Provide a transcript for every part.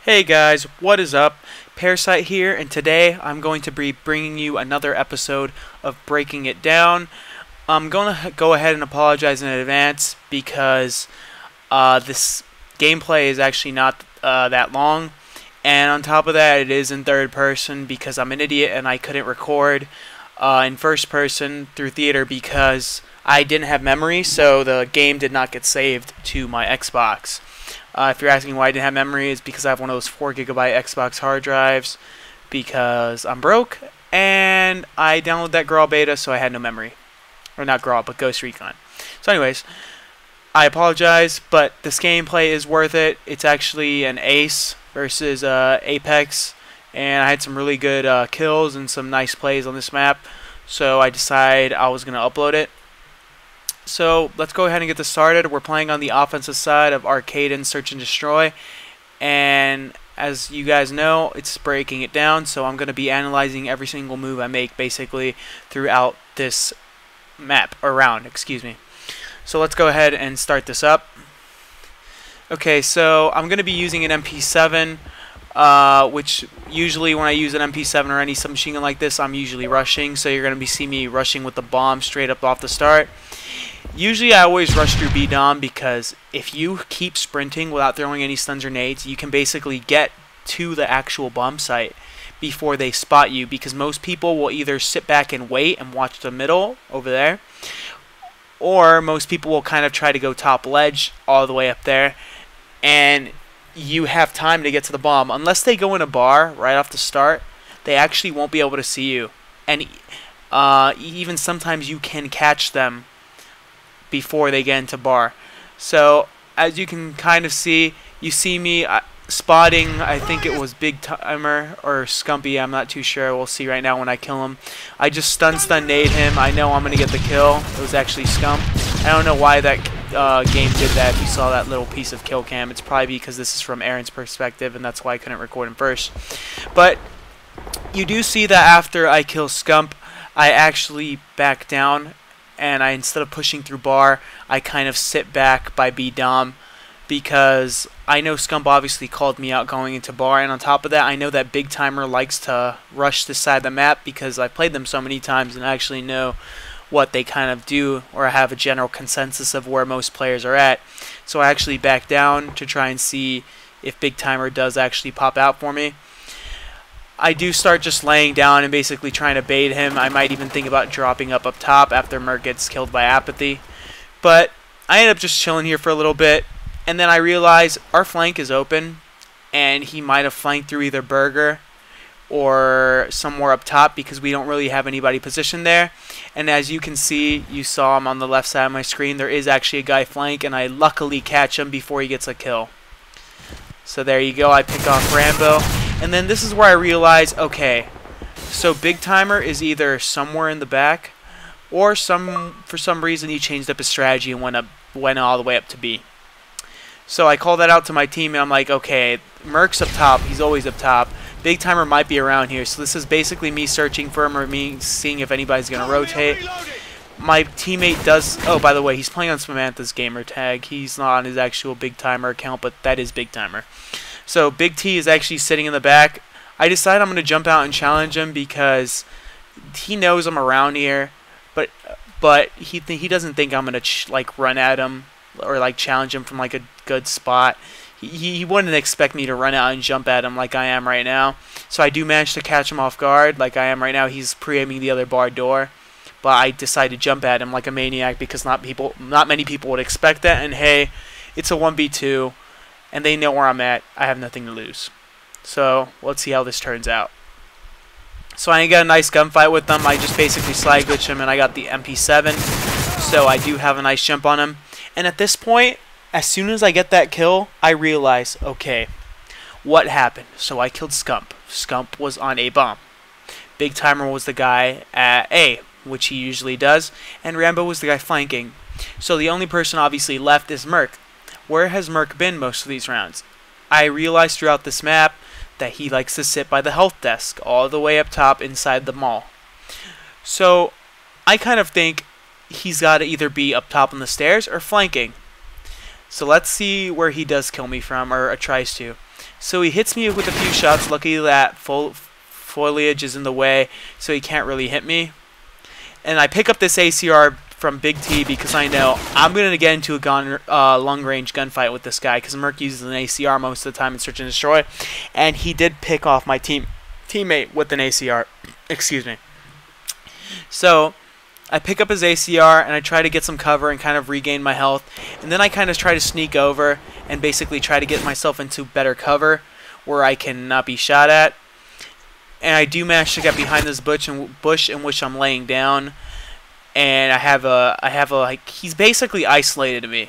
Hey guys, what is up? Parasite here, and today I'm going to be bringing you another episode of Breaking It Down. I'm going to go ahead and apologize in advance because this gameplay is actually not that long, and on top of that it is in third person because I'm an idiot and I couldn't record in first person through theater because I didn't have memory, so the game did not get saved to my Xbox. If you're asking why I didn't have memory, it's because I have one of those 4 GB Xbox hard drives because I'm broke and I downloaded that Grawl beta, so I had no memory. Or not Grawl, but Ghost Recon. So anyways, I apologize, but this gameplay is worth it. It's actually an ace versus ApeX, and I had some really good kills and some nice plays on this map, so I decided I was going to upload it. So let's go ahead and get this started. We're playing on the offensive side of Arkaden Search and Destroy, and as you guys know, it's breaking it down, so I'm going to be analyzing every single move I make basically throughout this map, or round, excuse me. So let's go ahead and start this up. Okay, so I'm going to be using an MP7, which usually when I use an MP7 or any submachine gun like this, I'm usually rushing, so you're going to be seeing me rushing with the bomb straight up off the start. Usually I always rush through B-Dom because if you keep sprinting without throwing any stuns or nades, you can basically get to the actual bomb site before they spot you, because most people will either sit back and wait and watch the middle over there, or most people will kind of try to go top ledge all the way up there, and you have time to get to the bomb. Unless they go in a bar right off the start, they actually won't be able to see you, and even sometimes you can catch them before they get into bar. So as you can kind of see, you see me spotting, I think it was Big Timer or Scumpy, I'm not too sure, we'll see right now when I kill him. I just stun nade him. I know I'm gonna get the kill. It was actually Scump. I don't know why that game did that. If you saw that little piece of kill cam, it's probably because this is from Aaron's perspective and that's why I couldn't record him first. But you do see that after I kill Scump, I actually back down, and instead of pushing through bar, I kind of sit back by B-Dom, because I know Scump obviously called me out going into bar, and on top of that, I know that Big Timer likes to rush this side of the map because I've played them so many times and I actually know what they kind of do, or have a general consensus of where most players are at. So I actually back down to try and see if Big Timer does actually pop out for me. I do start just laying down and basically trying to bait him. I might even think about dropping up top after Merc gets killed by Apathy. But I end up just chilling here for a little bit, and then I realize our flank is open, and he might have flanked through either Burger or somewhere up top because we don't really have anybody positioned there. And as you can see, you saw him on the left side of my screen, there is actually a guy flank, and I luckily catch him before he gets a kill. So there you go, I pick off Rambo. And then this is where I realize, okay, so Big Timer is either somewhere in the back, or for some reason he changed up his strategy and went all the way up to B. So I call that out to my team, and I'm like, okay, Merc's up top, he's always up top. Big Timer might be around here, so this is basically me searching for him, or me seeing if anybody's going to rotate. My teammate does, oh, by the way, he's playing on Samantha's gamer tag. He's not on his actual Big Timer account, but that is Big Timer. So Big T is actually sitting in the back. I decide I'm going to jump out and challenge him because he knows I'm around here, but he doesn't think I'm going to like run at him or like challenge him from like a good spot. He wouldn't expect me to run out and jump at him like I am right now. So I do manage to catch him off guard like I am right now. He's pre-aiming the other bar door, but I decide to jump at him like a maniac because not many people would expect that. And hey, it's a 1v2. And they know where I'm at. I have nothing to lose. So let's see how this turns out. So I got a nice gunfight with them. I just basically slide glitched him, and I got the MP7. So I do have a nice jump on him. And at this point, as soon as I get that kill, I realize, okay, what happened? So I killed Scump. Scump was on A bomb. Big Timer was the guy at A, which he usually does, and Rambo was the guy flanking. So the only person obviously left is Merc. Where has Merc been most of these rounds? I realized throughout this map that he likes to sit by the health desk all the way up top inside the mall. So I kind of think he's got to either be up top on the stairs or flanking. So let's see where he does kill me from, or tries to. So he hits me with a few shots. Luckily that foliage is in the way, so he can't really hit me. And I pick up this ACR from Big T because I know I'm going to get into a long-range gunfight with this guy because Merc uses an ACR most of the time in Search and Destroy. And he did pick off my teammate with an ACR. Excuse me. So I pick up his ACR and I try to get some cover and kind of regain my health. And then I kind of try to sneak over and basically try to get myself into better cover where I can not be shot at. And I do manage to get behind this bush in which I'm laying down. And I have a like, he's basically isolated me.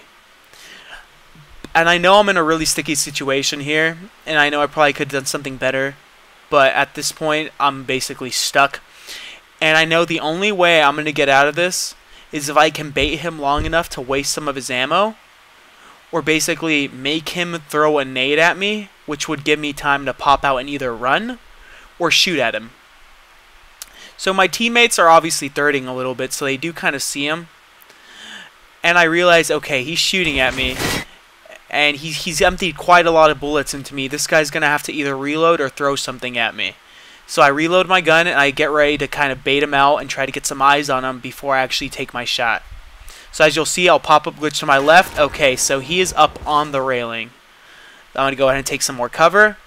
And I know I'm in a really sticky situation here. And I know I probably could have done something better. But at this point, I'm basically stuck. And I know the only way I'm going to get out of this is if I can bait him long enough to waste some of his ammo. Or basically make him throw a nade at me, which would give me time to pop out and either run or shoot at him. So my teammates are obviously thirding a little bit, so they do kind of see him. And I realize, okay, he's shooting at me. And he's emptied quite a lot of bullets into me. This guy's going to have to either reload or throw something at me. So I reload my gun and I get ready to kind of bait him out and try to get some eyes on him before I actually take my shot. So as you'll see, I'll pop up glitch to my left. Okay, so he is up on the railing. I'm going to go ahead and take some more cover.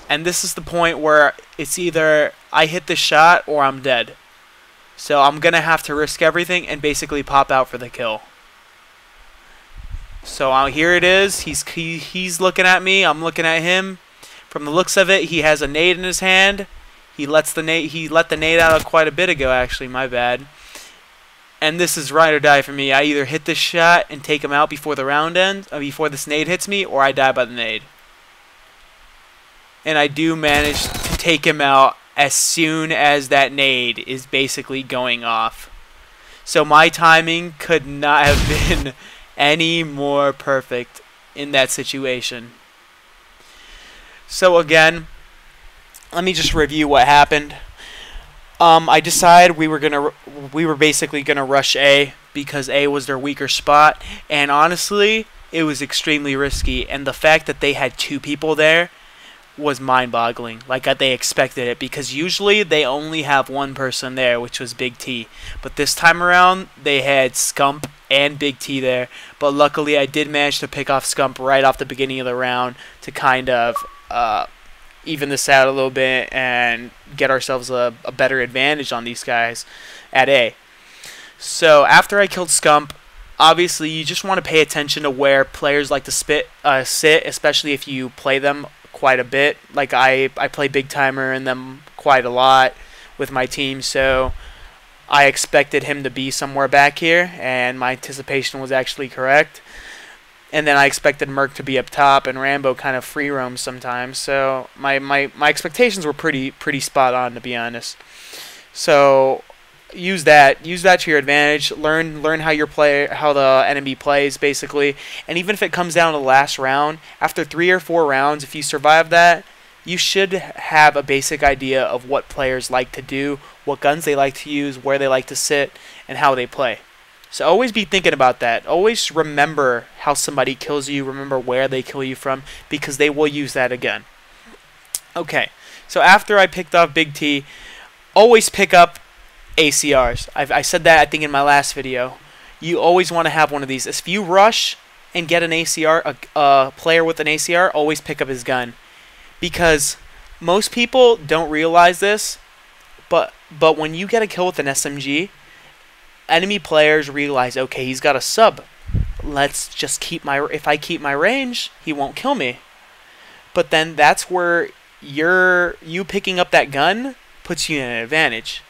And this is the point where it's either I hit the shot or I'm dead. So I'm going to have to risk everything and basically pop out for the kill. So here it is. He's looking at me. I'm looking at him. From the looks of it, he has a nade in his hand. He let the nade out quite a bit ago, actually. My bad. And this is ride or die for me. I either hit this shot and take him out before the round ends, before this nade hits me, or I die by the nade. And I do manage to take him out as soon as that nade is basically going off. So my timing could not have been any more perfect in that situation. So again, let me just review what happened. I decided we were basically gonna rush A because A was their weaker spot, and honestly, it was extremely risky. And the fact that they had two people there was mind-boggling. Like they expected it, because usually they only have one person there, which was Big T. But this time around, they had Scump and Big T there. But luckily, I did manage to pick off Scump right off the beginning of the round to kind of even this out a little bit and get ourselves a better advantage on these guys at A. So after I killed Scump, obviously you just want to pay attention to where players like to sit, especially if you play them quite a bit. Like I play Big Timer and them quite a lot with my team, so I expected him to be somewhere back here, and my anticipation was actually correct. And then I expected Merc to be up top, and Rambo kind of free roams sometimes. So my expectations were pretty spot on, to be honest. So use that to your advantage. Learn how the enemy plays, basically. And even if it comes down to the last round, after 3 or 4 rounds, if you survive that, you should have a basic idea of what players like to do, what guns they like to use, where they like to sit, and how they play. So always be thinking about that. Always remember how somebody kills you. Remember where they kill you from, because they will use that again. Okay, so after I picked off Big T, always pick up ACRs. I said that, I think, in my last video. You always want to have one of these. If you rush and get an ACR, a player with an ACR, always pick up his gun. Because most people don't realize this, but when you get a kill with an SMG, enemy players realize, okay, he's got a sub. Let's just if I keep my range, he won't kill me. But then that's where you picking up that gun puts you in an advantage.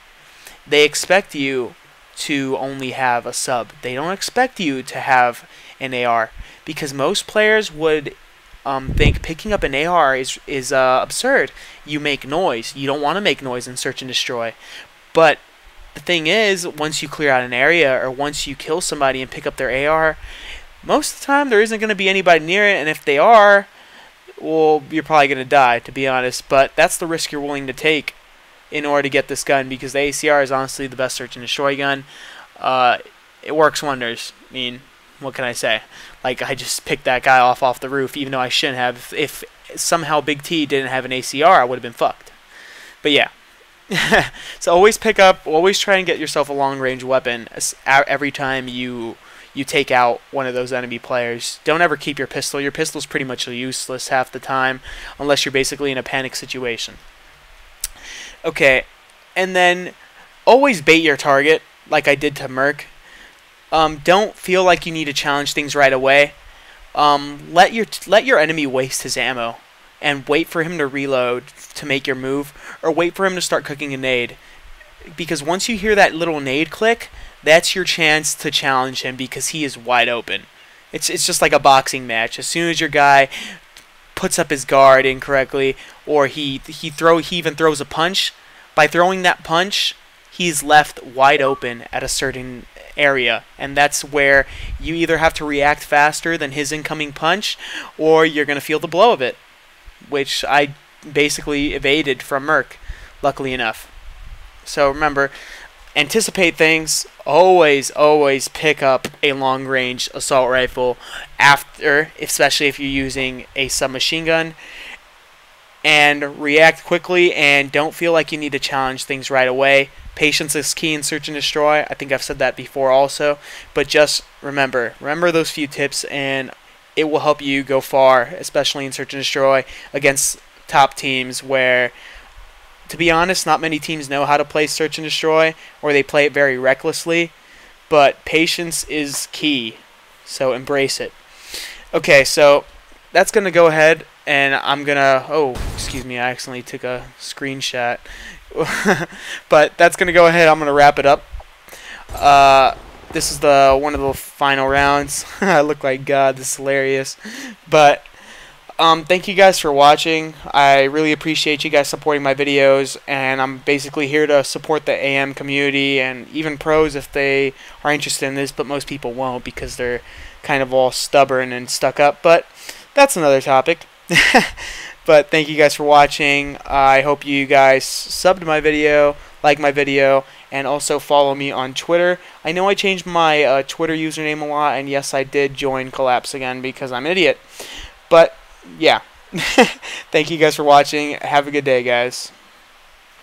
They expect you to only have a sub. They don't expect you to have an AR, because most players would think picking up an AR is absurd. You make noise. You don't want to make noise in Search and Destroy. But the thing is, once you clear out an area or once you kill somebody and pick up their AR, most of the time there isn't going to be anybody near it, and if they are, well, you're probably going to die, to be honest. But that's the risk you're willing to take in order to get this gun, because the ACR is honestly the best Search and Destroy gun. It works wonders. I mean, what can I say? Like, I just picked that guy off the roof, even though I shouldn't have. If somehow Big T didn't have an ACR, I would have been fucked. But yeah. So always pick up, always try and get yourself a long-range weapon every time you take out one of those enemy players. Don't ever keep your pistol. Your pistol's pretty much useless half the time, unless you're basically in a panic situation. Okay, and then always bait your target, like I did to Merc. Don't feel like you need to challenge things right away. Let your enemy waste his ammo, and wait for him to reload to make your move, or wait for him to start cooking a nade. Because once you hear that little nade click, that's your chance to challenge him, because he is wide open. It's just like a boxing match. As soon as your guy puts up his guard incorrectly, or he even throws a punch, by throwing that punch, he's left wide open at a certain area, and that's where you either have to react faster than his incoming punch, or you're going to feel the blow of it, which I basically evaded from Merc, luckily enough. So remember, anticipate things. Always pick up a long-range assault rifle after, especially if you're using a submachine gun, and react quickly, and don't feel like you need to challenge things right away. Patience is key in search and destroy. I think I've said that before also, but just remember those few tips, and it will help you go far, especially in search and destroy against top teams where, to be honest, not many teams know how to play search and destroy, or they play it very recklessly, but patience is key, so embrace it. Okay, so that's going to go ahead, and I'm going to, oh, excuse me, I accidentally took a screenshot, but that's going to go ahead. I'm going to wrap it up. This is one of the final rounds. I look like God. This is hilarious. But thank you guys for watching. I really appreciate you guys supporting my videos, and I'm basically here to support the AM community and even pros if they are interested in this, but most people won't because they're kind of all stubborn and stuck up. But that's another topic. But thank you guys for watching. I hope you guys sub to my video, like my video, and also follow me on Twitter. I know I changed my Twitter username a lot, and yes, I did join Collapse again because I'm an idiot. But yeah, thank you guys for watching. Have a good day, guys.